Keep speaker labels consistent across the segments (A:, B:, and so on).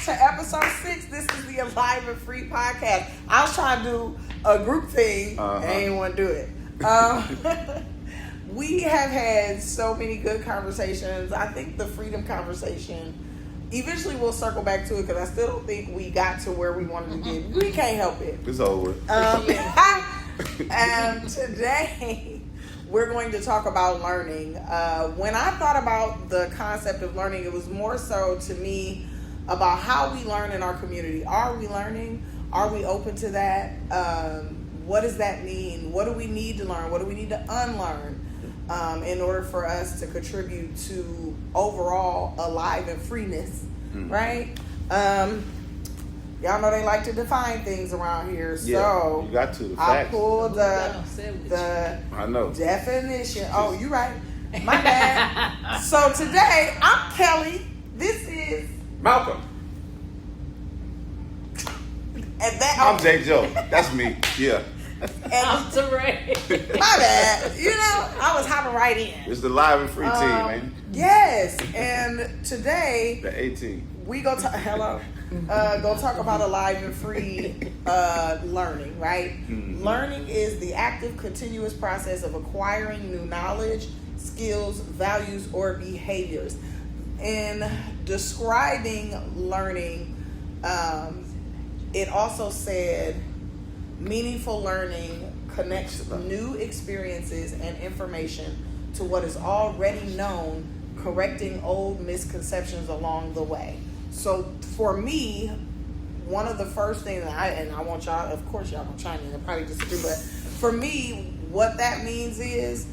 A: back to episode 6. This is the Alive and Free podcast. I was trying to do a group thing. I ain't want to do it. We have had so many good conversations. I think the freedom conversation, eventually we'll circle back to it because I still don't think we got to where we wanted to get. We can't help it.
B: It's over.
A: And today we're going to talk about learning. When I thought about the concept of learning, it was more so to me about how we learn in our community. Are we learning? Are we open to that? What does that mean? What do we need to learn? What do we need to unlearn in order for us to contribute to overall alive and freeness, right? Y'all know they like to define things around here, so
B: you got to.
A: I pulled the
B: I know
A: definition. Oh, you right. My bad. So today, I'm Kelly. This is
B: Malcolm.
A: And that,
B: I'm J. Joe. That's me. Yeah.
C: I'm Teray.
A: My bad. You know, I was hopping right in.
B: It's the live and free team, man.
A: Yes, and today
B: The 18.
A: we go talk. Hello. Go talk about alive and free learning, right?
B: Mm-hmm.
A: Learning is the active, continuous process of acquiring new knowledge, skills, values, or behaviors. In describing learning, it also said meaningful learning connects new experiences and information to what is already known, correcting old misconceptions along the way. So for me, one of the first things I want y'all, of course y'all gonna chime in and probably disagree, but for me, what that means is,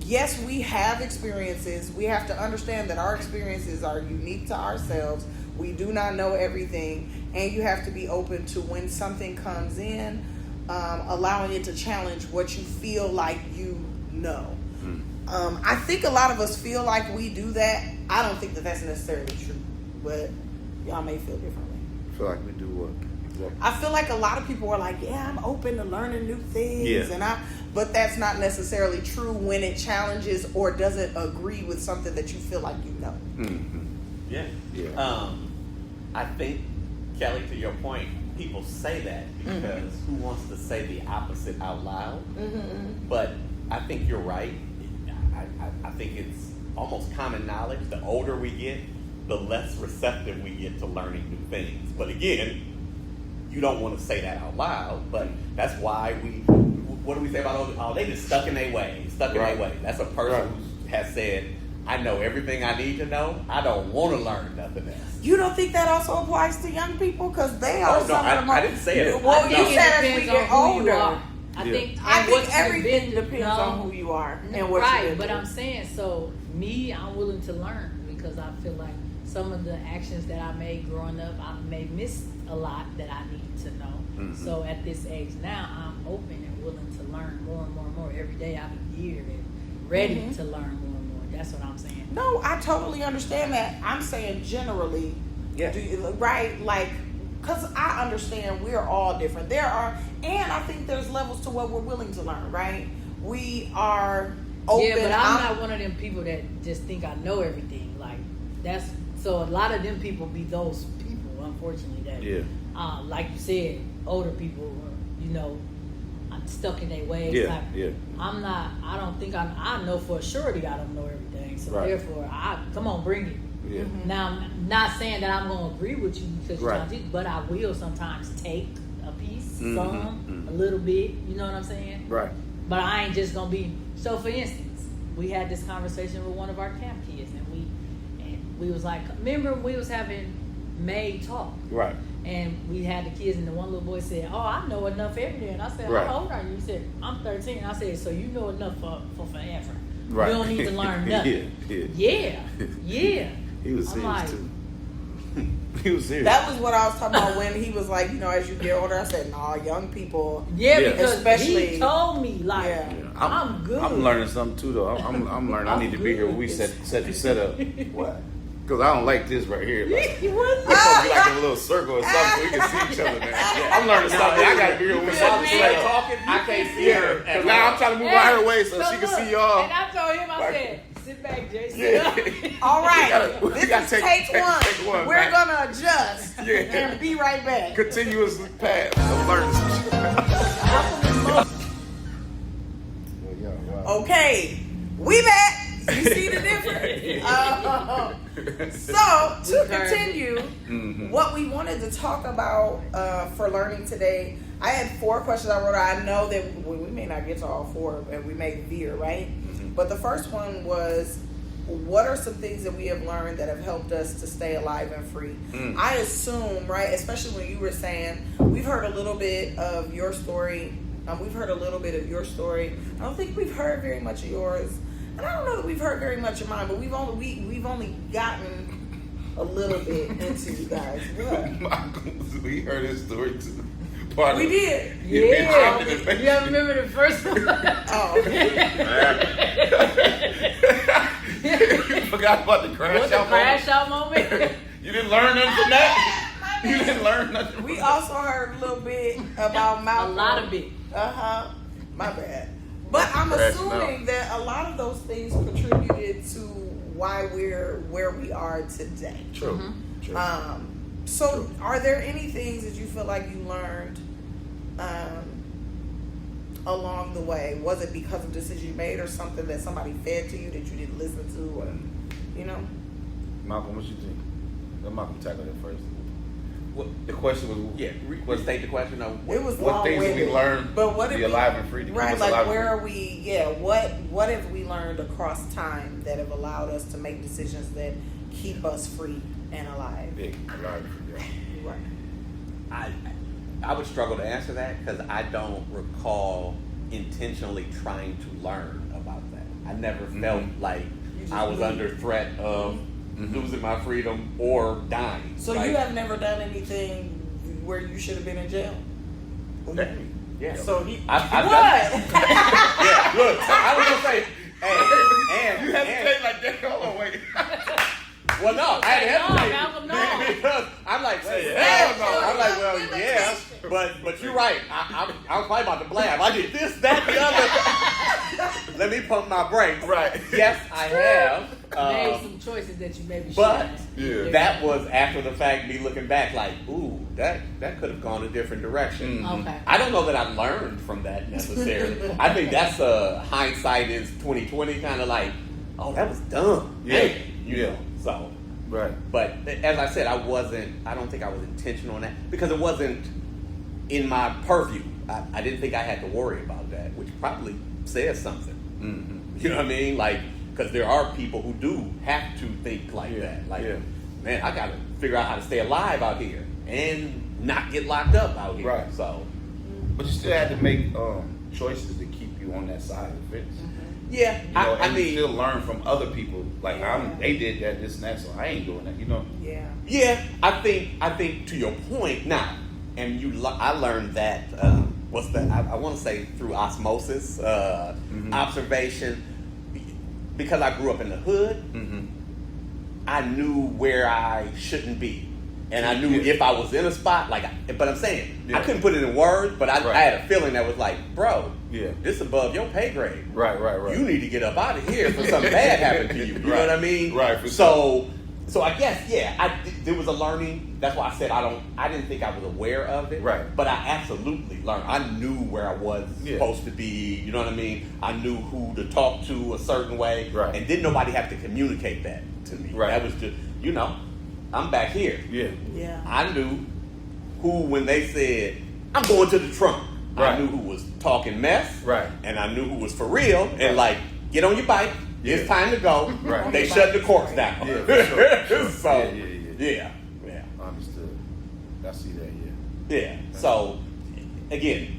A: yes, we have experiences. We have to understand that our experiences are unique to ourselves. We do not know everything, and you have to be open to when something comes in, allowing it to challenge what you feel like you know. I think a lot of us feel like we do that. I don't think that that's necessarily true, but y'all may feel differently.
B: I feel like we do what? Exactly.
A: I feel like a lot of people are like, yeah, I'm open to learning new things, but that's not necessarily true when it challenges or doesn't agree with something that you feel like you know.
D: Yeah. I think, Kelly, to your point, people say that because who wants to say the opposite out loud? But I think you're right. I think it's almost common knowledge. The older we get, the less receptive we get to learning new things. But again, you don't want to say that out loud, but that's why what do we say about they just stuck in their way. That's a person who has said, I know everything I need to know. I don't want to learn nothing else.
A: You don't think that also applies to young people? Because they are some of the most...
D: I didn't say it.
A: Well, you said as we get older.
C: I think
A: everything depends on who you are and what you're into.
C: But I'm saying, so me, I'm willing to learn because I feel like some of the actions that I made growing up, I may miss a lot that I need to know. So at this age now, I'm open and willing to learn more and more and more every day out of the year and ready to learn more and more. That's what I'm saying.
A: No, I totally understand that. I'm saying generally, right? Like, because I understand we're all different. And I think there's levels to what we're willing to learn, right? We are open.
C: Yeah, but I'm not one of them people that just think I know everything. Like, so a lot of them people be those people, unfortunately, that, like you said, older people, I'm stuck in their ways. I don't think I know for a surety I don't know everything. So therefore, come on, bring it.
B: Yeah.
C: Now, I'm not saying that I'm going to agree with you because you're not teaching, but I will sometimes take a piece, a little bit, you know what I'm saying?
B: Right.
C: But I ain't just going to be... So, for instance, we had this conversation with one of our camp kids, and we was like, remember we was having May talk?
B: Right.
C: And we had the kids, and the one little boy said, oh, I know enough every day. And I said, how old are you? He said, I'm 13. I said, so you know enough for forever.
B: Right.
C: You don't need to learn nothing. Yeah.
B: He was serious, too. He was serious.
A: That was what I was talking about when he was like, as you get older. I said, nah, young people.
C: Yeah, because
A: especially,
C: he told me, like, I'm good.
B: I'm learning something, too, though. I'm learning. I need to be here when we set the setup.
A: What?
B: Because I don't like this right here. Like,
C: We're
B: supposed to be like in a little circle or something so we can see each other now. I'm learning something. I got to be here when we set the setup.
D: Talking, I can't see her.
B: Because now I'm trying to move out her way so she can see y'all.
C: And I told him, I said, sit back, Jason.
B: Yeah.
A: All right,
B: we gotta
A: this is take one.
B: Take one.
A: We're
B: man.
A: gonna adjust and be right back.
B: Continuous path of learning some shit.
A: Okay, we back. You see the difference? So to continue, what we wanted to talk about for learning today, I had 4 questions I wrote. I know that we may not get to all 4, and we may veer, right? But the first one was, what are some things that we have learned that have helped us to stay alive and free? I assume, right, especially when you were saying, we've heard a little bit of your story. We've heard a little bit of your story. I don't think we've heard very much of yours. And I don't know that we've heard very much of mine, but we've only gotten a little bit into you guys. What?
B: We heard his story too.
A: We did.
C: Yeah. You remember the first one?
A: Oh.
B: You forgot about the crash
C: What,
B: out
C: the crash out moment?
B: You didn't learn nothing from that? You didn't learn nothing.
A: We also heard a little bit about Malcolm.
C: A lot of it.
A: My bad. But I'm assuming that a lot of those things contributed to why we're where we are today.
B: True. True.
A: So are there any things that you feel like you learned along the way? Was it because of decisions you made, or something that somebody fed to you that you didn't listen to, or
B: Malcolm, what you think? Let Malcolm tackle that first.
D: What,
B: the question was,
D: restate the question.
A: It was
B: what things did we learn?
A: But what
B: to be
A: did
B: alive and free? To
A: right,
B: keep us
A: like
B: alive
A: where
B: and
A: are we? Yeah, what have we learned across time that have allowed us to make decisions that keep us free and alive?
B: Big, alive and free. Yeah.
A: Right.
D: I would struggle to answer that because I don't recall intentionally trying to learn about that. I never felt like I was under threat of losing my freedom or dying.
A: So you have never done anything where you should have been in jail?
D: Yeah.
A: So he
D: I've
A: what?
D: Yeah, look, I was gonna say, and
B: You have to say like that. Hold on, wait.
D: Well, no, I had to hesitate
C: Malcolm, no.
D: because I'm like,
B: hell no.
D: I'm like, well, yeah, but you're right. I'm quite about to blab. I did this, that, the other. Let me pump my brakes.
B: Right.
D: Yes, I have.
C: Made some choices that you maybe
D: But
C: shouldn't.
D: that was after the fact, me looking back like, ooh, that could have gone a different direction.
C: Okay.
D: I don't know that I learned from that necessarily. I think that's hindsight is 2020 kind of like, oh, that was dumb.
B: Yeah.
D: You know, so.
B: Right.
D: But as I said, I don't think I was intentional on that because it wasn't in my purview. I didn't think I had to worry about that, which probably says something. You know what I mean? Like, because there are people who do have to think like that. Like, man, I got to figure out how to stay alive out here and not get locked up out here.
B: Right.
D: So,
B: but you still had to make choices to keep you on that side of the fence.
D: yeah,
B: You know,
D: I
B: and
D: mean,
B: you still learn from other people. Like they did that, this and that, so I ain't doing that. You know.
A: Yeah.
D: yeah, I think to your point now, and I learned that I want to say through osmosis, observation, because I grew up in the hood. I knew where I shouldn't be, and I knew if I was in a spot but I'm saying I couldn't put it in words, but I had a feeling that was like, bro, this above your pay grade. Right. You need to get up out of here for something bad happened to you. You know what I mean?
B: Right.
D: So I guess there was a learning. That's why I said I didn't think I was aware of it.
B: Right.
D: But I absolutely learned. I knew where I was supposed to be. You know what I mean? I knew who to talk to a certain way.
B: Right.
D: And didn't nobody have to communicate that to me.
B: Right.
D: That was just, I'm back here.
A: Yeah.
D: I knew who, when they said, I'm going to the trunk.
B: Right.
D: I knew who was talking mess.
B: Right.
D: And I knew who was for real. And like, get on your bike. It's time to go.
B: Right.
D: They shut the courts down.
B: Yeah, for sure.
D: So,
B: Yeah.
D: Understood.
B: I see that.
D: Yeah. So, again,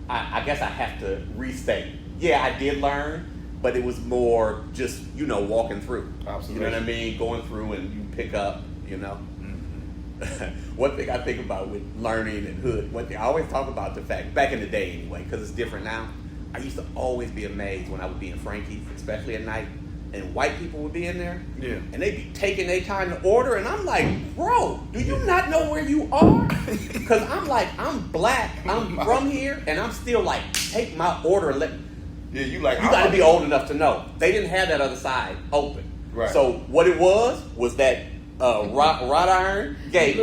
D: I guess I have to restate. Yeah, I did learn, but it was more just, walking through.
B: Observation.
D: You know what I mean? Going through and you pick up, One thing I think about with learning and hood, one thing I always talk about the fact, back in the day anyway, because it's different now, I used to always be amazed when I would be in Frankie's, especially at night, and white people would be in there, and they'd be taking their time to order, and I'm like, bro, do you not know where you are? Because I'm like, I'm black, I'm from here, and I'm still like, take my order,
B: Yeah, you like.
D: You got to be old enough to know. They didn't have that other side open.
B: Right.
D: So what it was that wrought iron gate.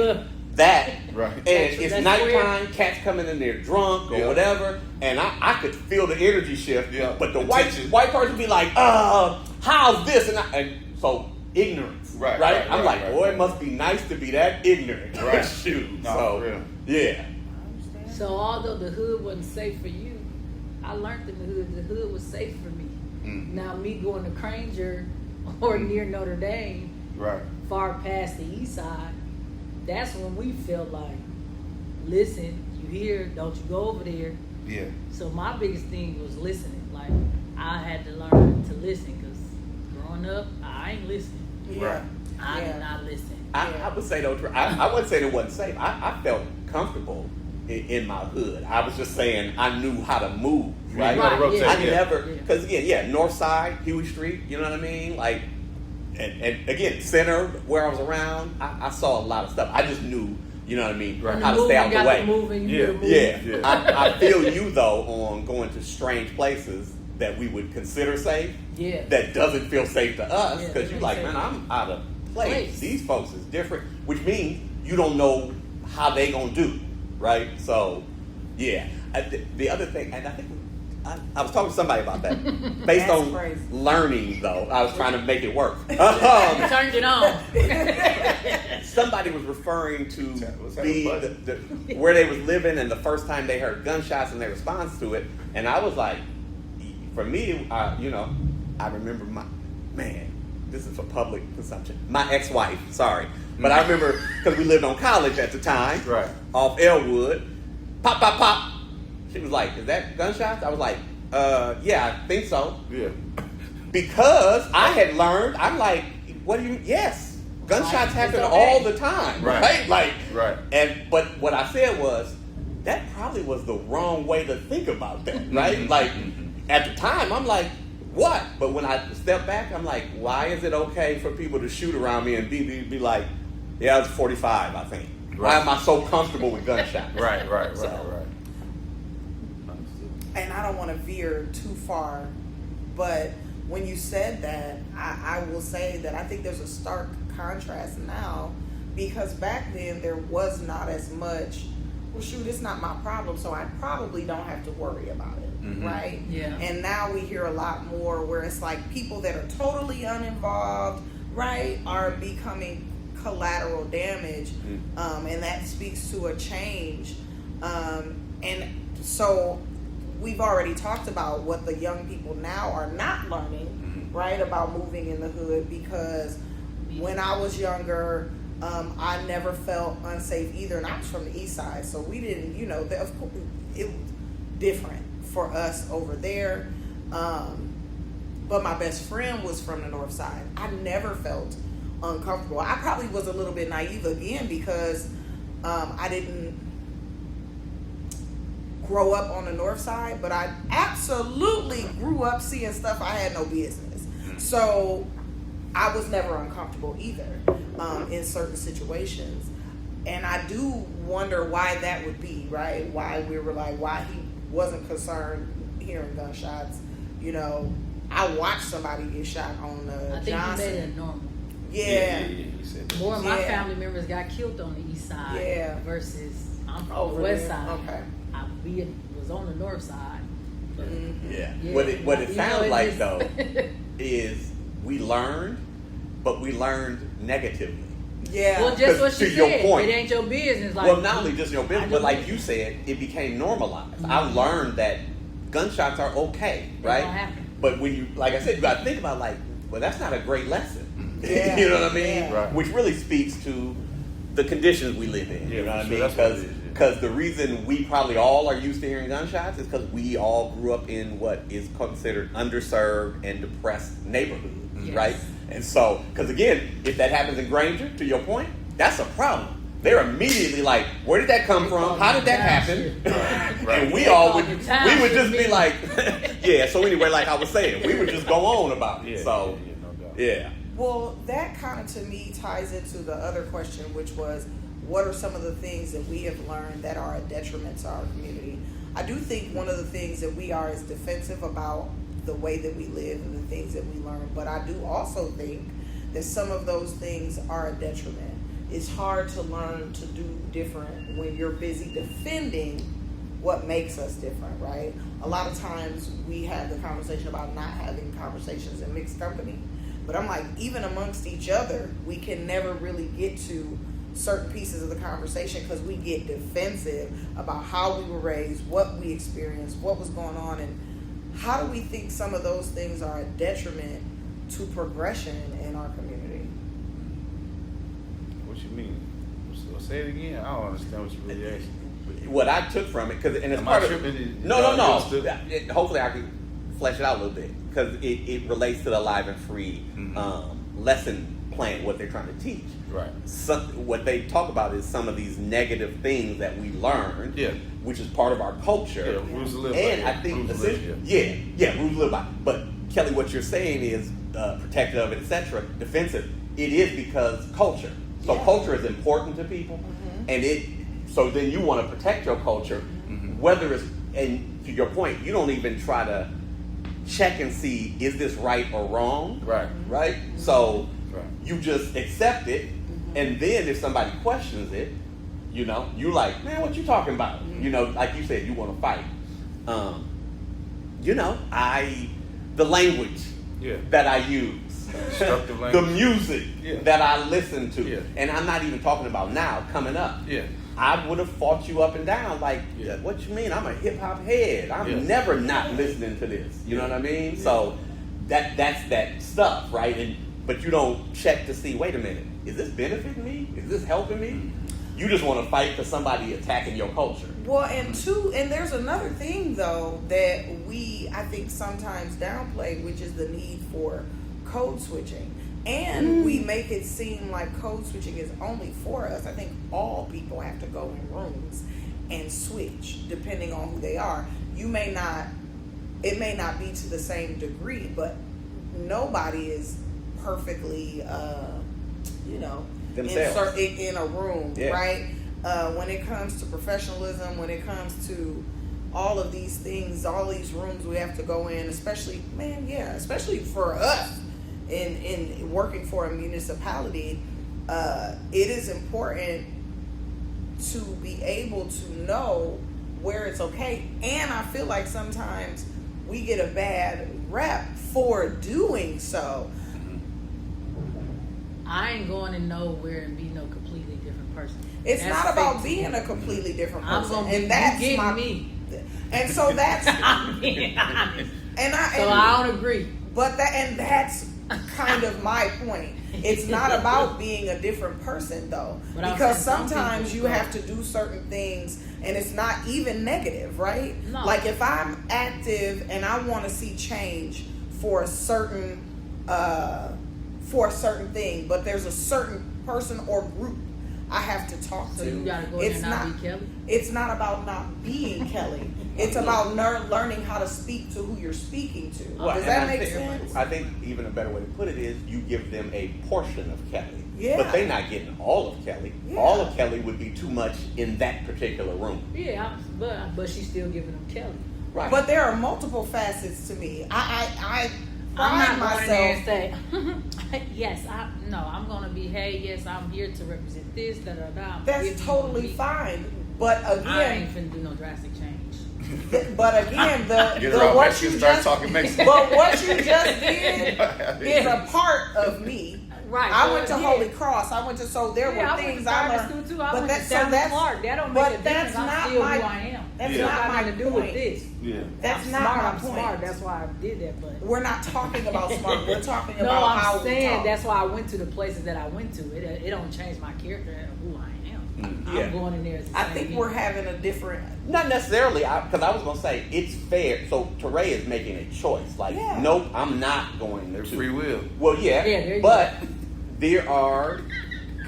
D: That.
B: Right.
D: And it's
C: that's
D: nighttime,
C: weird.
D: cats coming in there drunk or
B: Yeah.
D: whatever, and I could feel the energy shift.
B: Yeah.
D: But the
B: The
D: white
B: tension.
D: person be like, how's this? And so ignorance.
B: Right,
D: Right?
B: right,
D: I'm
B: right,
D: like,
B: right,
D: boy,
B: right.
D: it must be nice to be that ignorant.
B: Right.
D: Shoot.
B: No,
D: So
B: for real.
D: yeah.
C: So although the hood wasn't safe for you, I learned in the hood was safe for me.
B: Mm.
C: Now me going to Granger or near Notre Dame,
B: Right.
C: far past the east side, that's when we felt like, listen, you here, don't you go over there.
B: Yeah.
C: So my biggest thing was listening. Like I had to learn to listen because growing up, I ain't listening.
A: Yeah.
B: Right.
C: I
A: Yeah.
C: did not listen.
D: I would say though, I wouldn't say it wasn't safe. I felt comfortable in my hood. I was just saying I knew how to move, right?
C: Right,
B: rotate,
C: yeah.
D: I never,
C: Yeah.
D: because again, North Side, Huey Street, you know what I mean? Like, and again, center where I was around, I saw a lot of stuff. I just knew, you know what I mean,
B: Right.
D: how to stay out the way.
B: Yeah.
D: Yeah, I feel you though on going to strange places that we would consider safe.
C: Yeah.
D: That doesn't feel safe to us
C: Yeah,
D: because
C: it
D: you're
C: makes
D: like,
C: sense.
D: man, I'm out of place.
C: Place.
D: These folks is different, which means you don't know how they gonna do, right? So, yeah. The other thing, and I think I was talking to somebody about that, based
A: That's
D: on
A: crazy.
D: learning though. I was trying to make it work.
C: You turned it on.
D: Somebody was referring to
B: What's happening,
D: where they was living and the first time they heard gunshots and their response to it, and I was like, for me, I remember this is for public consumption. My ex-wife, sorry, but I remember because we lived on College at the time,
B: Right.
D: off Elwood. Pop, pop, pop. She was like, "Is that gunshots?" I was like, "Yeah, I think so."
B: Yeah.
D: Because I had learned, I'm like, what do you? Yes, gunshots
C: Right.
D: happen
C: It's okay.
D: all the time,
B: Right.
D: right? Like,
B: Right.
D: But what I said was that probably was the wrong way to think about that, right?
B: Mhm.
D: Like
B: Mhm.
D: at the time, I'm like, what? But when I step back, I'm like, why is it okay for people to shoot around me and be like, yeah, it's 45, I think. Why
B: Right.
D: am I so comfortable with gunshots?
B: Right.
D: So-
B: Understood.
A: And I don't want to veer too far, but when you said that, I will say that I think there's a stark contrast now, because back then there was not as much, well, shoot, it's not my problem, so I probably don't have to worry about it,
B: Mhm.
A: right?
C: Yeah.
A: And now we hear a lot more where it's like people that are totally uninvolved, right, are becoming collateral damage, and that speaks to a change. And so we've already talked about what the young people now are not learning, right, about moving in the hood, because when I was younger, I never felt unsafe either, and I was from the east side, so we didn't, of course, it was different for us over there. But my best friend was from the north side. I never felt uncomfortable. I probably was a little bit naive again because I didn't grow up on the north side, but I absolutely grew up seeing stuff I had no business. So I was never uncomfortable either in certain situations. And I do wonder why that would be, right? Why we were like, why he wasn't concerned hearing gunshots. I watched somebody get shot on
C: I think
A: Johnson.
C: you made it normal.
A: Yeah.
B: You said that.
C: More of my
A: Yeah.
C: family members got killed on the east side
A: Yeah.
C: versus I'm from
A: Over
C: the west
A: there.
C: side.
A: Okay.
C: I was on the north side.
A: Mhm.
D: Yeah.
C: Yeah.
D: What it
C: You know,
D: sounds
C: it
D: like
C: just-
D: though is we learned, but we learned negatively.
A: Yeah.
C: Well, just what
D: To
C: she
D: your
C: said.
D: point.
C: It ain't your business. Like,
D: Well, not only just your
C: I
D: business,
C: know
D: but like
C: it.
D: you said, it became normalized.
C: Mhm.
D: I learned that gunshots are okay,
C: They
D: right?
C: don't happen.
D: But when you, like I said, you got to think about like, well, that's not a great lesson.
A: Yeah.
D: You know what I mean?
A: Yeah.
B: Right.
D: Which really speaks to the conditions we live in.
B: Yeah,
D: You know what I
B: for
D: mean?
B: sure. That's what it is, yeah.
D: Because the reason we probably all are used to hearing gunshots is because we all grew up in what is considered underserved and depressed neighborhoods,
C: Yes.
D: right? And so, because again, if that happens in Granger, to your point, that's a problem. They're immediately like, where did that come from? How did that happen?
B: Right.
D: And we
C: They
D: all
C: call
D: would,
C: it township
D: we would just be
C: meeting.
D: like, yeah. So anyway, like I was saying, we would just go on about it.
B: Yeah,
D: So
B: yeah, no doubt.
D: yeah.
A: Well, that kind of to me ties into the other question, which was, what are some of the things that we have learned that are a detriment to our community? I do think one of the things that we are is defensive about the way that we live and the things that we learn. But I do also think that some of those things are a detriment. It's hard to learn to do different when you're busy defending what makes us different, right? A lot of times we have the conversation about not having conversations in mixed company. But I'm like, even amongst each other, we can never really get to certain pieces of the conversation because we get defensive about how we were raised, what we experienced, what was going on, and how do we think some of those things are a detriment to progression in our community?
B: What you mean? So say it again. I don't understand what you really asking.
D: What I took from it, because and it's
B: Am
D: part
B: I
D: of
B: tripping?
D: no. Hopefully, I can flesh it out a little bit because it relates to the Live and Free lesson plan, what they're trying to teach.
B: Right.
D: What they talk about is some of these negative things that we learned, which is part of our culture.
B: Yeah, rules to live by.
D: And I think, rules to live by. But Kelly, what you're saying is protective of it, etc., defensive. It is because culture. So culture is important to people, and so then you want to protect your culture, whether it's, and to your point, you don't even try to check and see, is this right or wrong? Right? So you just accept it, and then if somebody questions it, you like, man, what you talking about? Like you said, you want to fight. The language that I use, the music that I listen to, and I'm not even talking about now, coming up. I would have fought you up and down, like, what you mean? I'm a hip hop head. I'm never not listening to this. You know what I mean? So that's that stuff, right? But you don't check to see, wait a minute, is this benefiting me? Is this helping me? You just want to fight for somebody attacking your culture.
A: Well, and there's another thing though that I think sometimes downplay, which is the need for code switching. And we make it seem like code switching is only for us. I think all people have to go in rooms and switch depending on who they are. It may not be to the same degree, but nobody is perfectly,
D: themselves
A: in a room, right? When it comes to professionalism, when it comes to all of these things, all these rooms we have to go in, especially for us in working for a municipality, it is important to be able to know where it's okay. And I feel like sometimes we get a bad rep for doing so.
C: I ain't going in nowhere and be no completely different person.
A: It's not about being a completely different person, and that's
C: me.
A: And so that's
C: I don't agree.
A: But that's kind of my point. It's not about being a different person though, because sometimes you have to do certain things, and it's not even negative, right?
C: No.
A: Like if I'm active and I want to see change for a certain thing, but there's a certain person or group I have to talk to.
C: So you gotta go in and not be Kelly?
A: It's not about not being Kelly. It's about learning how to speak to who you're speaking to. Does that make sense?
D: I think even a better way to put it is you give them a portion of Kelly.
A: Yeah.
D: But they're not getting all of Kelly.
A: Yeah.
D: All of Kelly would be too much in that particular room.
C: Yeah, but she's still giving them Kelly.
D: Right.
A: But there are multiple facets to me. I
C: I'm
A: pride
C: not going there
A: myself.
C: and say, yes, I'm going to be, hey, yes, I'm here to represent this, da-da-da.
A: That's totally fine. But
C: I
A: again,
C: ain't finna do no drastic change.
A: but again,
B: Get her off Mexican, start talking Mexican.
A: But what you just did is a part of me.
C: Right.
A: I went to Holy Cross. I went to there were things I learned.
C: Went to too. I went to Stanley Clark. That don't make a difference. I'm still who I am.
A: That's
C: not
A: not my
C: nothing to do with this.
B: Yeah.
A: That's
C: I'm
A: not
C: smart.
A: my
C: I'm
A: point.
C: smart. That's why I did that. But
A: We're not talking about smart. We're talking
C: no,
A: about how
C: I'm saying
A: we talk.
C: that's why I went to the places that I went to. It don't change my character or who I am. I'm going in there.
A: I think we're having a different.
D: Not necessarily, because I was going to say, it's fair. So Teray is making a choice. Like, nope, I'm not going
B: Their
D: to.
B: free will.
D: Well,
C: there
D: but there are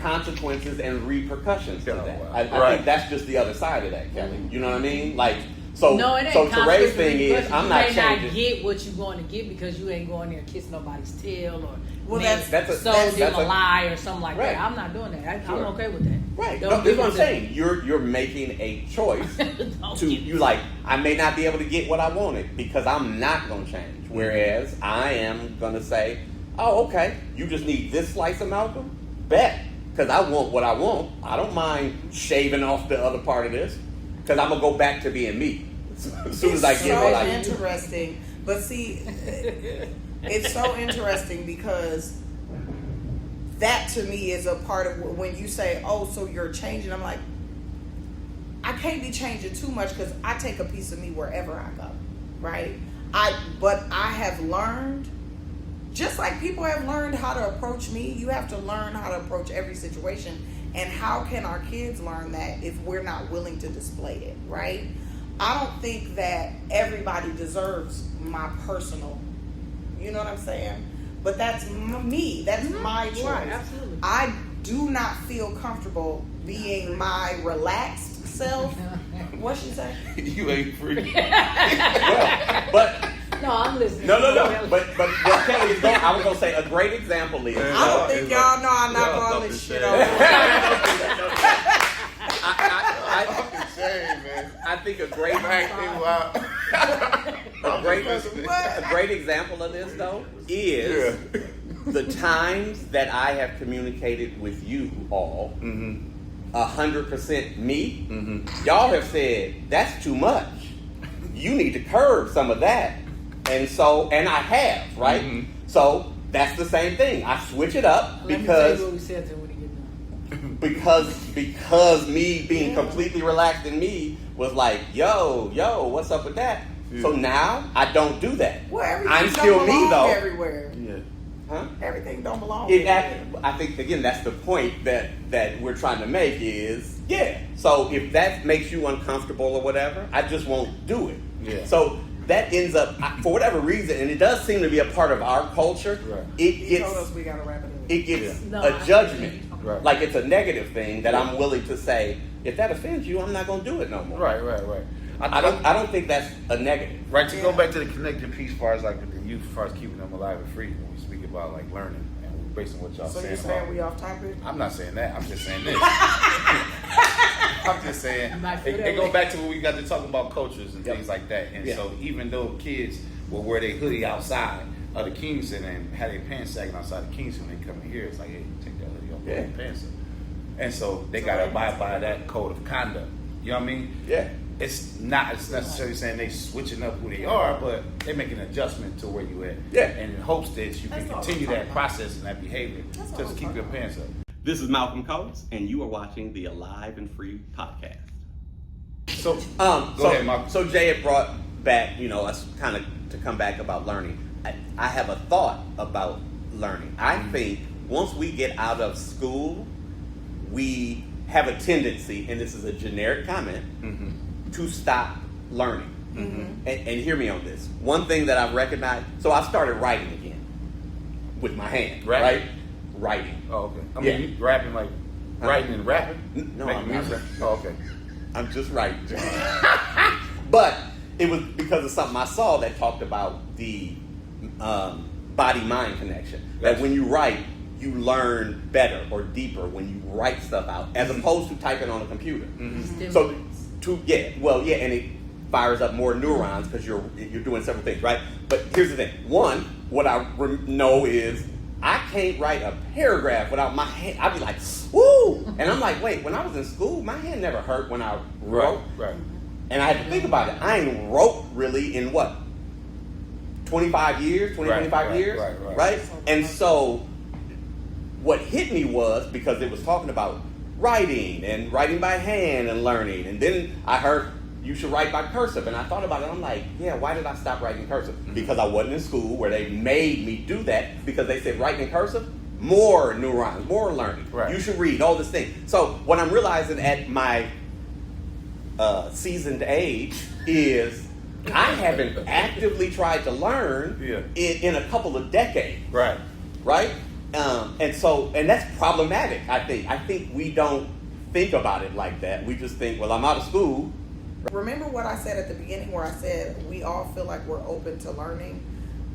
D: consequences and repercussions to that.
B: Wow.
D: I think that's just the other side of that, Kelly. You know what I mean? Like, so
C: it ain't
D: Teray's thing is, I'm not
C: changing. You may
D: changing.
C: not get what you're going to get because you ain't going there and kiss nobody's tail or
A: Well,
C: sold them a lie or something like that. I'm not doing that. I'm okay with that.
D: Right. No, that's what I'm saying. You're making a choice I may not be able to get what I wanted because I'm not going to change. Whereas I am going to say, oh, okay, you just need this slice of Malcolm? Bet. Because I want what I want. I don't mind shaving off the other part of this because I'm going to go back to being me as soon as I get what I need.
A: It's so interesting. But see, it's so interesting because that to me is a part of when you say, oh, so you're changing. I'm like, I can't be changing too much because I take a piece of me wherever I go, right? But I have learned, just like people have learned how to approach me, you have to learn how to approach every situation. And how can our kids learn that if we're not willing to display it, right? I don't think that everybody deserves my personal, you know what I'm saying? But that's me. That's my choice.
C: Right, absolutely.
A: I do not feel comfortable being my relaxed self. What'd she say?
B: You ain't free.
D: But
C: no, I'm listening.
D: No. But what Kelly is going, I was going to say a great example is.
A: I don't think y'all know I'm not all this shit over.
D: I think a great example of this though is the times that I have communicated with you all 100% me. Y'all have said that's too much. You need to curb some of that, and I have, right? So that's the same thing. I switch it up
C: Let
D: because.
C: me tell you what we said to when he get done.
D: Because me being completely relaxed in me was like, yo, what's up with that? Yeah. So now I don't do that.
A: Well,
D: I'm still me though.
A: Everywhere.
D: Yeah. Huh?
A: Everything don't belong.
D: I think again that's the point that we're trying to make is So if that makes you uncomfortable or whatever, I just won't do it.
B: Yeah.
D: So that ends up for whatever reason, and it does seem to be a part of our culture.
B: Right.
A: He told us we gotta wrap it up.
D: It gets a judgment. Right. Like it's a negative thing that I'm willing to say, if that offends you, I'm not going to do it no more.
B: Right.
D: I don't think that's a negative.
B: Right, to go back to the connected piece as far as like with the youth, as far as keeping them alive and free, when we speak about like learning and based on what y'all
A: So
B: saying.
A: you're saying we off topic?
B: I'm not saying that. I'm just saying this. I'm just saying it goes back to when we got to talk about cultures and things like that. And so even though kids will wear their hoodie outside of the Kingston and have their pants sagging outside the Kingston, when they come in here, it's like, hey, take that hoodie off, put your pants up. And so they got to abide by that code of conduct. You know what I mean?
D: Yeah.
B: It's necessarily saying they switching up who they are, but they make an adjustment to where you at.
D: Yeah.
B: And in hopes that you can continue that process and that behavior. Just keep your pants up.
D: This is Malcolm Coates, and you are watching the Alive and Free podcast.
B: So,
D: Go
B: ahead, Malcolm.
D: So Jay had brought back, us kind of to come back about learning. I have a thought about learning. I think once we get out of school, we have a tendency, and this is a generic comment, to stop learning. And hear me on this. One thing that I've recognized, so I started writing again with my hand, right? Writing.
B: Oh, okay. I mean, you rapping like writing and rapping?
D: No,
B: Making
D: I'm not.
B: music? Oh, okay.
D: I'm just writing. But it was because of something I saw that talked about the body-mind connection. That when you write, you learn better or deeper when you write stuff out as opposed to typing on a computer. So, and it fires up more neurons because you're doing several things, right? But here's the thing. One, what I know is I can't write a paragraph without my hand. I'd be like, woo! And I'm like, wait, when I was in school, my hand never hurt when I wrote.
B: Right.
D: And I had to think about it. I ain't wrote really in 25 years? Right? And so what hit me was because it was talking about writing and writing by hand and learning. And then I heard you should write by cursive. And I thought about it. I'm like, why did I stop writing cursive? Because I wasn't in school where they made me do that because they said writing in cursive, more neurons, more learning. Right. You should read all this thing. So what I'm realizing at my seasoned age is I haven't actively tried to learn in a couple of decades. Right? And that's problematic, I think. I think we don't think about it like that. We just think, well, I'm out of school.
A: Remember what I said at the beginning where I said we all feel like we're open to learning,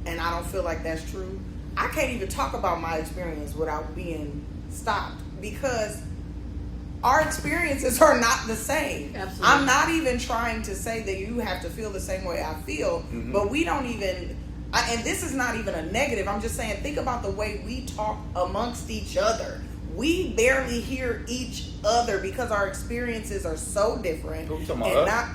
A: and I don't feel like that's true. I can't even talk about my experience without being stopped, because our experiences are not the same.
C: Absolutely.
A: I'm not even trying to say that you have to feel the same way I feel, but we don't even, and this is not even a negative, I'm just saying, think about the way we talk amongst each other. We barely hear each other because our experiences are so different.
B: Who you talking about?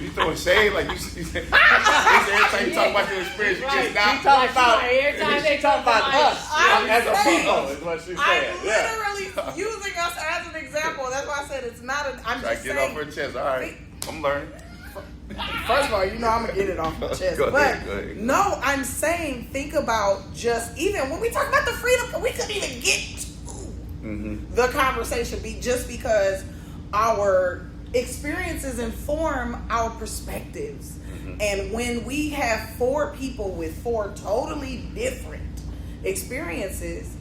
B: You throwing shade like you said. Every time you talk about your experience, you just not.
D: She talking about
C: every time
D: she talking about us as a people. Is what she said.
A: I'm literally using us as an example. That's why I said it's not. I'm
B: Try
A: just
B: to get
A: saying.
B: off her chest. All right, I'm learning.
A: First of all, you know I'm gonna get it off my chest.
B: Go
A: But
B: ahead.
A: no, I'm saying, think about just even when we talk about the freedom, we couldn't even get to the conversation just because our experiences inform our perspectives. And when we have 4 people with 4 totally different experiences,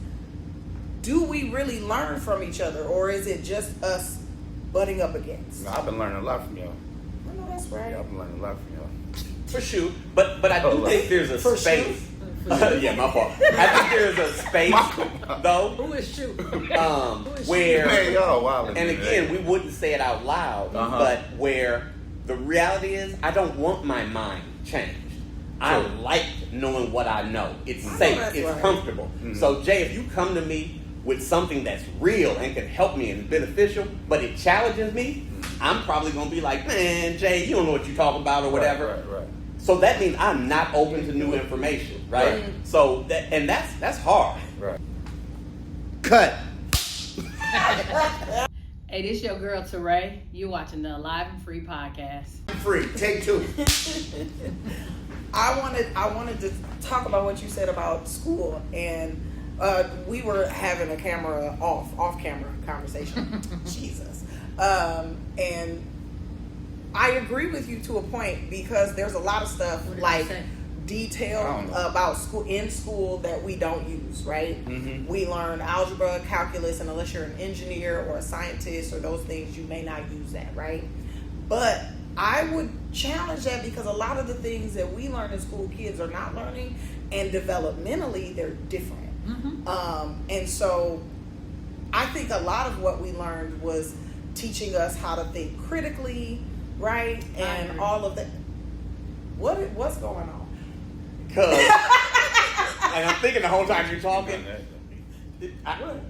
A: do we really learn from each other, or is it just us butting up against?
B: No, I've been learning a lot from y'all.
A: I know that's right.
B: Yeah, I've been learning a lot from y'all.
D: For sure. But I do think there's a
A: For
D: space. Yeah, my fault. I think there's a space though.
C: Who is shoot?
D: Where
B: Man, y'all wild.
D: and again, we wouldn't say it out loud, but where the reality is, I don't want my mind changed. I like knowing what I know. It's safe. It's comfortable. So, Jay, if you come to me with something that's real and can help me and is beneficial, but it challenges me, I'm probably going to be like, man, Jay, you don't know what you're talking about or whatever.
B: Right.
D: So that means I'm not open to new information, right? So that's hard.
B: Right.
E: Cut.
C: Hey, this your girl Teray. You watching the Live and Free podcast.
E: Free. Take 2.
A: I wanted to talk about what you said about school, and we were having a off camera conversation. Jesus. And I agree with you to a point, because there's a lot of stuff like detail about school that we don't use, right? We learn algebra, calculus, and unless you're an engineer or a scientist or those things, you may not use that, right? But I would challenge that, because a lot of the things that we learn in school, kids are not learning, and developmentally they're different. And so I think a lot of what we learned was teaching us how to think critically, right? And all of that. What's going on?
D: Because, and I'm thinking the whole time you're talking,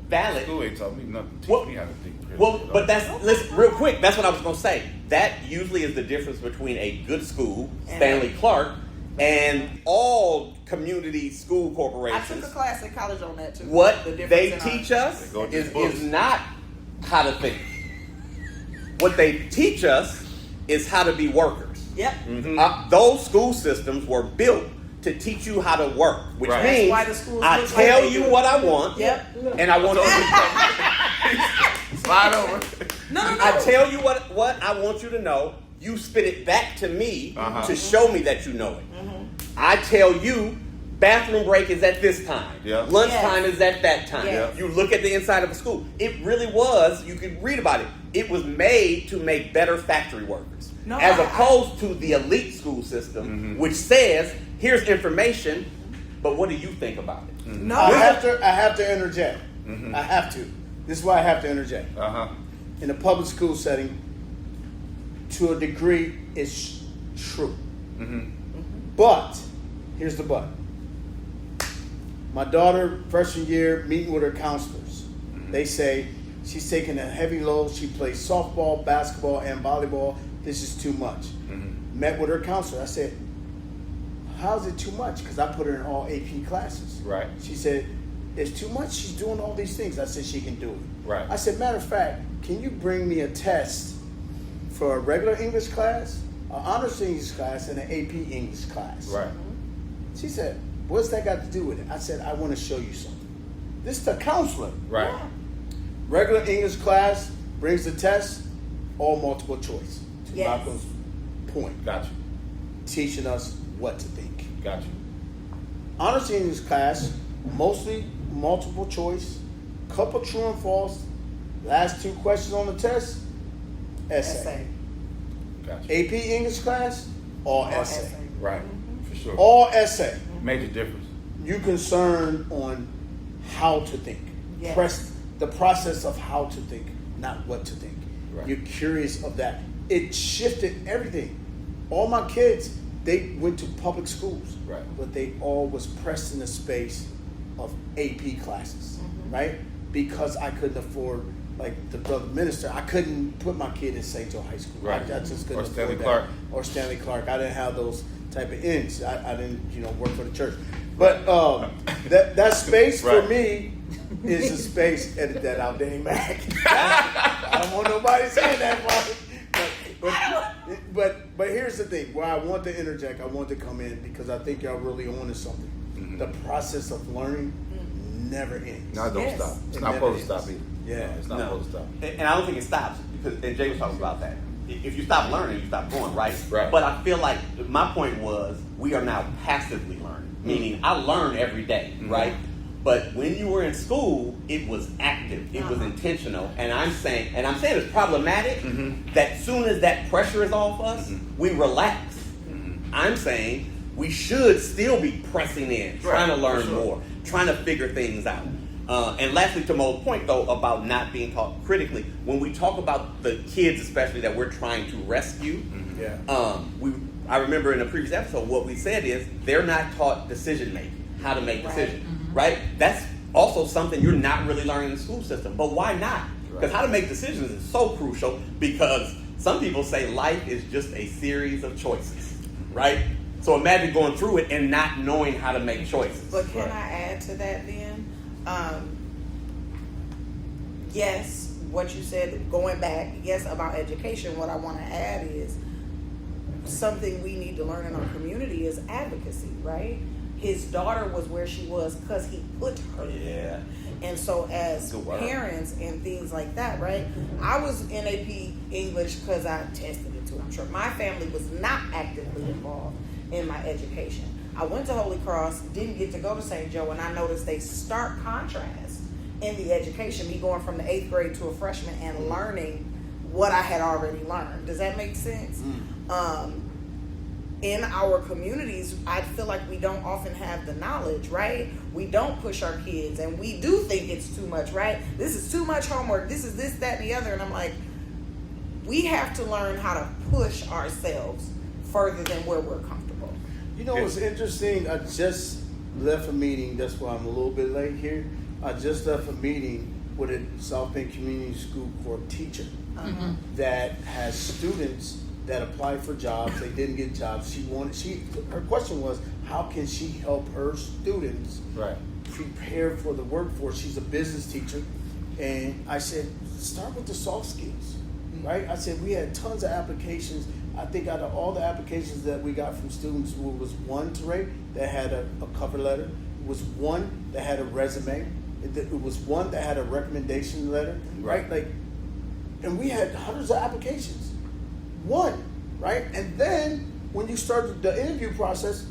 D: valid.
B: School ain't taught me nothing. Teach me how to think.
D: Well, but listen, real quick, that's what I was going to say. That usually is the difference between a good school, Stanley Clark, and all community school
A: I
D: corporations.
A: took a class in college on that too.
D: What
A: The difference
D: they
A: in
D: teach
A: our-
D: us
B: They go to books.
D: is not how to think. What they teach us is how to be workers.
A: Yep.
D: Those school systems were built to teach you how to work, which
B: Right.
D: means
A: That's why the schools
D: I
A: look
D: tell
A: like they
D: you
A: do.
D: what I want,
A: Yep.
D: and I want you.
B: Slide over.
A: No.
D: I tell you what I want you to know. You spit it back to me to show me that you know it. I tell you, bathroom break is at this time.
B: Yeah.
D: Lunchtime is at that time.
A: Yeah.
D: You look at the inside of a school. It really was, you could read about it. It was made to make better factory workers.
A: No,
D: as
A: I-
D: opposed to the elite school system, which says, here's information, but what do you think about it?
A: No.
E: I have to interject. I have to. This is why I have to interject. In a public school setting, to a degree, it's true. But, here's the but. My daughter, freshman year, meeting with her counselors. They say she's taking a heavy load. She plays softball, basketball, and volleyball. This is too much. Met with her counselor. I said, how's it too much? Because I put her in all AP classes.
B: Right.
E: She said, it's too much. She's doing all these things. I said, she can do it.
B: Right.
E: I said, matter of fact, can you bring me a test for a regular English class, an honors English class, and an AP English class?
B: Right.
E: She said, what's that got to do with it? I said, I want to show you something. This is the counselor.
B: Right.
E: Regular English class brings the test, all multiple choice. To
A: Yes.
E: Malcolm's point.
B: Got you.
E: Teaching us what to think.
B: Got you.
E: Honors English class, mostly multiple choice, couple true and false, last 2 questions on the test, essay.
B: Got you.
E: AP English class, all essay.
B: Right. sure.
E: All essay.
B: Major difference.
E: You concerned on how to think.
A: Yes.
E: The process of how to think, not what to think.
B: Right.
E: You're curious of that. It shifted everything. All my kids, they went to public schools,
B: right?
E: But they all was pressed in the space of AP classes, right? Because I couldn't afford, like the brother minister, I couldn't put my kid in St. Joe High School.
B: Right.
E: I just couldn't
B: Or Stanley
E: afford
B: Clark.
E: that. Or Stanley Clark. I didn't have those type of ends. I didn't, work for the church. But that space for
B: Right.
E: me is a space, edit that out, Danny Mac. I don't want nobody saying that part. But here's the thing. Where I want to interject, I want to come in because I think y'all really on to something.
B: Mm-hmm.
E: The process of learning never ends.
B: No, it don't stop. It's not supposed to stop either.
E: Yeah.
B: No, it's not supposed to stop.
D: And I don't think it stops because and Jay was talking about that. If you stop learning, you stop going, right?
B: Right.
D: But I feel like my point was we are now passively learning, meaning I learn every day, right? But when you were in school, it was active, it was intentional, and I'm saying it's problematic that soon as that pressure is off us, we relax. I'm saying we should still be pressing in, trying to learn more, trying to figure things out. And lastly, to Mo's point, though, about not being taught critically, when we talk about the kids especially that we're trying to rescue, I remember in a previous episode, what we said is they're not taught decision making, how to make decisions, right? That's also something you're not really learning in the school system. But why not? Because how to make decisions is so crucial because some people say life is just a series of choices, right? So imagine going through it and not knowing how to make choices.
A: But can I add to that then? Yes, what you said, going back, yes, about education, what I want to add is something we need to learn in our community is advocacy, right? His daughter was where she was because he put her there. And so as parents and things like that, right? I was in AP English because I tested it too, I'm sure. My family was not actively involved in my education. I went to Holy Cross, didn't get to go to St. Joe, and I noticed a stark contrast in the education, me going from the 8th grade to a freshman and learning what I had already learned. Does that make sense? In our communities, I feel like we don't often have the knowledge, right? We don't push our kids, and we do think it's too much, right? This is too much homework. This is this, that, and the other. And I'm like, we have to learn how to push ourselves further than where we're comfortable.
E: You know what's interesting? I just left a meeting. That's why I'm a little bit late here. I just left a meeting with a South Bend Community School for a teacher that has students that applied for jobs. They didn't get jobs. Her question was, how can she help her students prepare for the workforce? She's a business teacher. And I said, start with the soft skills, right? I said, we had tons of applications. I think out of all the applications that we got from students, there was one, Teray, that had a cover letter. It was one that had a resume. It was one that had a recommendation letter, right? Like, and we had hundreds of applications. One, right? And then when you start the interview process,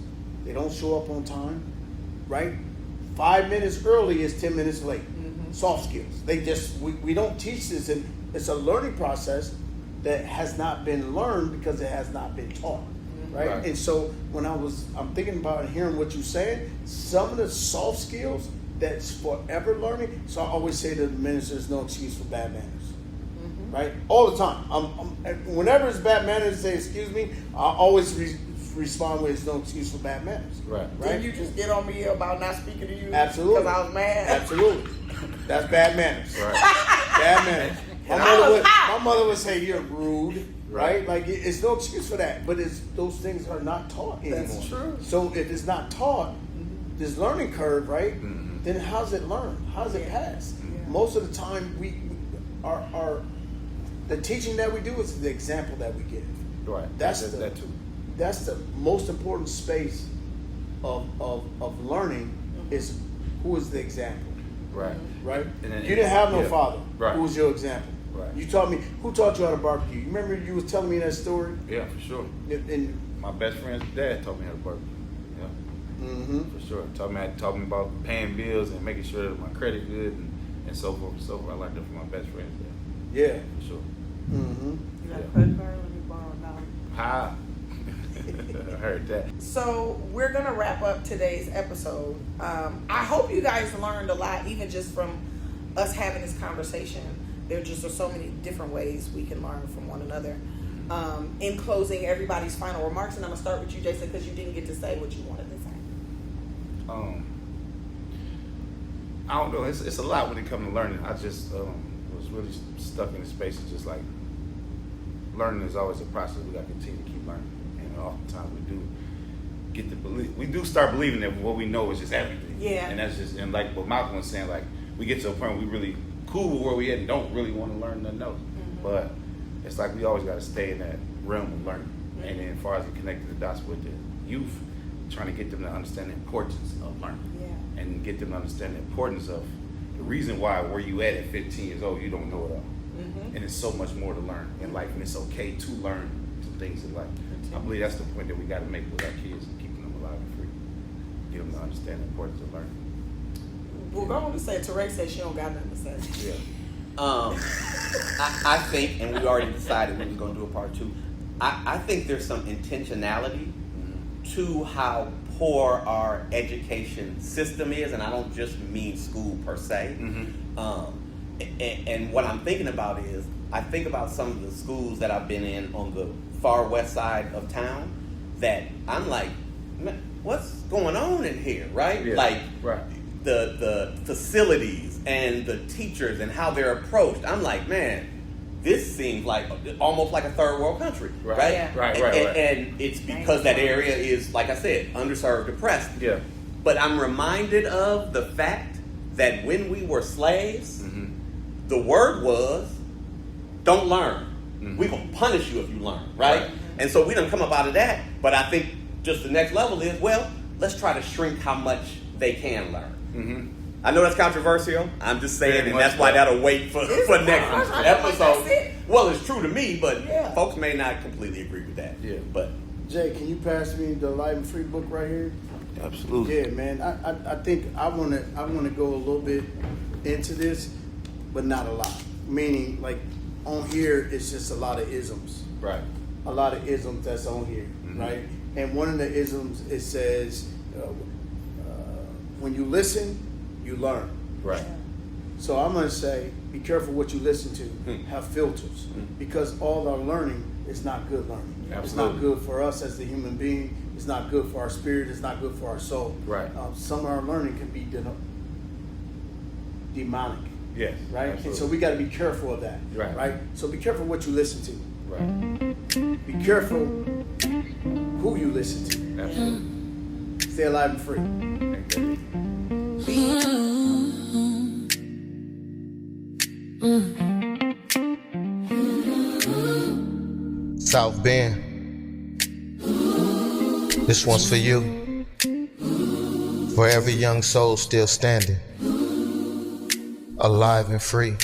E: they don't show up on time, right? 5 minutes early is 10 minutes late. Soft skills. They just, we don't teach this, and it's a learning process that has not been learned because it has not been taught, right? And so when I'm thinking about hearing what you're saying, some of the soft skills that's forever learning. So I always say to the ministers, no excuse for bad manners. Right? All the time. Whenever it's bad manners, say, excuse me, I always respond with, it's no excuse for bad manners. Right?
A: Didn't you just get on me about not speaking to you?
E: Absolutely.
A: Because I was mad?
E: Absolutely. That's bad manners. Bad manners. My mother would say, you're rude. Right? Like, it's no excuse for that. But those things are not taught anymore.
A: That's true.
E: So if it's not taught, this learning curve, right? Then how's it learned? How's it passed? Most of the time, the teaching that we do is the example that we give.
B: Right.
E: That's
B: that too.
E: That's the most important space of learning is who is the example.
B: Right.
E: Right.
B: And then,
E: you didn't have no father.
B: Right.
E: Who was your example?
B: Right.
E: You taught me. Who taught you how to barbecue? You remember you was telling me that story?
B: Yeah, for sure.
E: And
B: my best friend's dad taught me how to barbecue. Yeah. For sure. Taught me about paying bills and making sure that my credit good and so forth and so forth. I learned that from my best friend's dad.
E: Yeah.
B: For sure.
A: You got a credit card? Let me borrow $1.
B: How? I heard that.
A: So we're gonna wrap up today's episode. I hope you guys learned a lot, even just from us having this conversation. There just are so many different ways we can learn from one another. In closing, everybody's final remarks, and I'm gonna start with you, Jason, because you didn't get to say what you wanted to say.
B: I don't know. It's a lot when it comes to learning. I just was really stuck in the space of just like learning is always a process. We got to continue to keep learning, and oftentimes we do start believing that what we know is just everything.
A: Yeah.
B: And that's just, and like what Malcolm was saying, like we get to a point where we really cool with where we at and don't really want to learn nothing else. Mm-hmm. But it's like we always got to stay in that realm of learning. Mm-hmm. And then as far as connecting the dots with the youth, trying to get them to understand the importance of learning. Yeah. And get them to understand the importance of the reason why where you at 15 years old, you don't know it all. Mm-hmm. And it's so much more to learn in life, and it's okay to learn some things in life. I believe that's the point that we got to make with our kids and keeping them alive and free. Get them to understand the importance of learning.
A: Well, go on to say, Teray said she don't got nothing to say.
B: Yeah.
D: I think, and we already decided we was going to do a part 2. I think there's some intentionality to how poor our education system is, and I don't just mean school per se. And what I'm thinking about is, I think about some of the schools that I've been in on the far west side of town that I'm like, man, what's going on in here, right?
B: Yeah,
D: like,
B: right.
D: The facilities and the teachers and how they're approached. I'm like, man, this seems like almost like a third world country, right?
A: Yeah.
B: Right.
D: And it's because that area is, like I said, underserved, oppressed.
B: Yeah.
D: But I'm reminded of the fact that when we were slaves, the word was, don't learn. We're going to punish you if you learn, right? And so we done come up out of that. But I think just the next level is, well, let's try to shrink how much they can learn. I know that's controversial. I'm just saying, and that's why that'll wait for next episode. Well, it's true to me, but folks may not completely agree with that.
B: Yeah.
D: But
E: Jay, can you pass me the Live and Free book right here?
B: Absolutely.
E: Yeah, man. I think I wanna go a little bit into this, but not a lot. Meaning, like on here, it's just a lot of isms.
B: Right.
E: A lot of isms that's on here, right? And one of the isms, it says, when you listen, you learn.
B: Right.
E: So I'm going to say, be careful what you listen to. Have filters. Because all our learning is not good learning.
B: Absolutely.
E: It's not good for us as the human being. It's not good for our spirit. It's not good for our soul.
B: Right.
E: Some of our learning can be demonic.
B: Yes.
E: Right?
B: Absolutely.
E: And so we got to be careful of that.
B: Right.
E: So be careful what you listen to.
B: Right.
E: Be careful who you listen to.
B: Absolutely.
E: Stay alive and free.
F: South Bend, this one's for you. For every young soul still standing, alive and free.